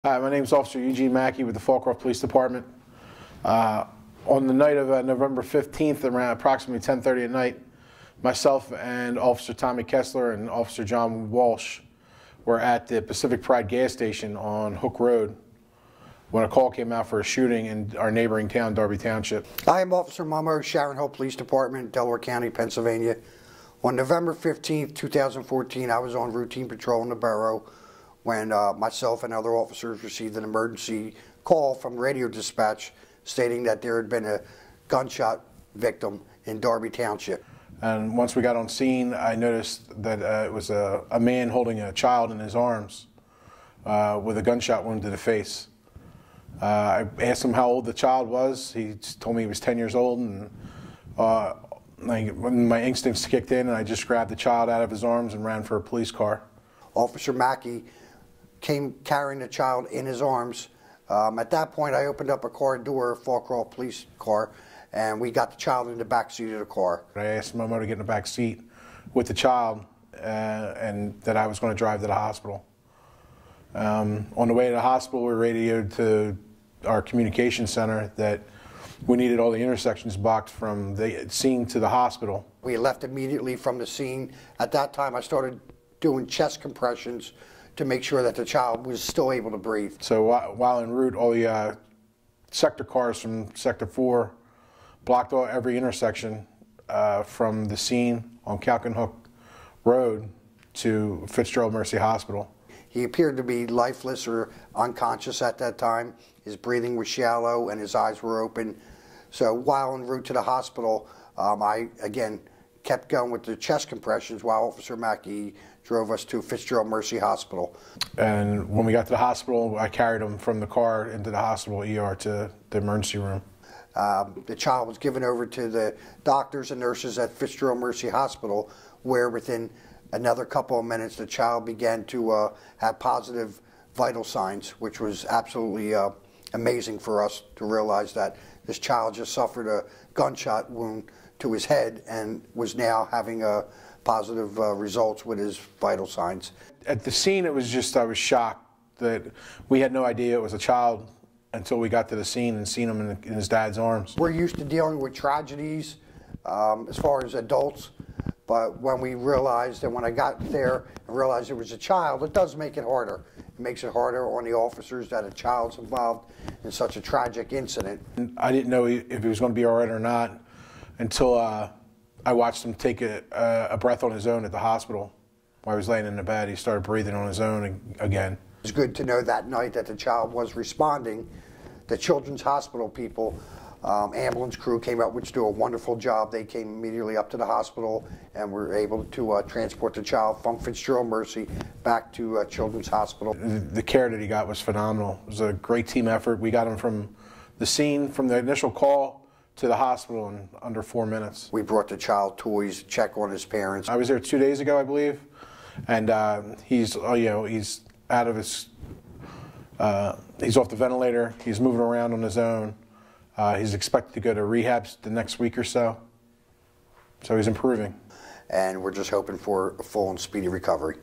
Hi, my name is Officer Eugene Mackey with the Fallcroft Police Department. On the night of November 15th, around approximately 10:30 at night, myself and Officer Tommy Kessler and Officer John Walsh were at the Pacific Pride gas station on Hook Road when a call came out for a shooting in our neighboring town, Darby Township. I am Officer Mummo, Sharon Hill Police Department, Delaware County, Pennsylvania. On November 15th, 2014, I was on routine patrol in the borough when myself and other officers received an emergency call from radio dispatch stating that there had been a gunshot victim in Darby Township. And once we got on scene, I noticed that it was a man holding a child in his arms with a gunshot wound to the face. I asked him how old the child was. He told me he was 10 years old, and when my instincts kicked in, and I just grabbed the child out of his arms and ran for a police car. Officer Mackey came carrying the child in his arms. At that point, I opened up a car door, a Fallcroft police car, and we got the child in the back seat of the car. I asked Mummo to get in the back seat with the child, and that I was going to drive to the hospital. On the way to the hospital, we radioed to our communication center that we needed all the intersections blocked from the scene to the hospital. We left immediately from the scene. At that time, I started doing chest compressions to make sure that the child was still able to breathe. So while en route, all the sector cars from Sector 4 blocked every intersection from the scene on Hook Road to Fitzgerald Mercy Hospital. He appeared to be lifeless or unconscious at that time. His breathing was shallow and his eyes were open. So while en route to the hospital, I again kept going with the chest compressions while Officer Mackey drove us to Fitzgerald Mercy Hospital. And when we got to the hospital, I carried him from the car into the hospital ER to the emergency room. The child was given over to the doctors and nurses at Fitzgerald Mercy Hospital, where within another couple of minutes the child began to have positive vital signs, which was absolutely amazing for us to realize that this child just suffered a gunshot wound to his head and was now having positive results with his vital signs. At the scene, it was just, I was shocked that we had no idea it was a child until we got to the scene and seen him in his dad's arms. We're used to dealing with tragedies as far as adults, but when we realized, and when I got there and realized it was a child, it does make it harder. It makes it harder on the officers that a child's involved in such a tragic incident. I didn't know if he was going to be all right or not until I watched him take a breath on his own at the hospital. While he was laying in the bed, he started breathing on his own again. It's good to know that night that the child was responding. The Children's Hospital people, ambulance crew came out, which do a wonderful job. They came immediately up to the hospital and were able to transport the child from Fitzgerald Mercy back to Children's Hospital. The care that he got was phenomenal. It was a great team effort. We got him from the scene, from the initial call, to the hospital in under 4 minutes. We brought the child toys, check on his parents. I was there 2 days ago, I believe, and he's out of his, he's off the ventilator. He's moving around on his own. He's expected to go to rehab the next week or so. So he's improving. And we're just hoping for a full and speedy recovery.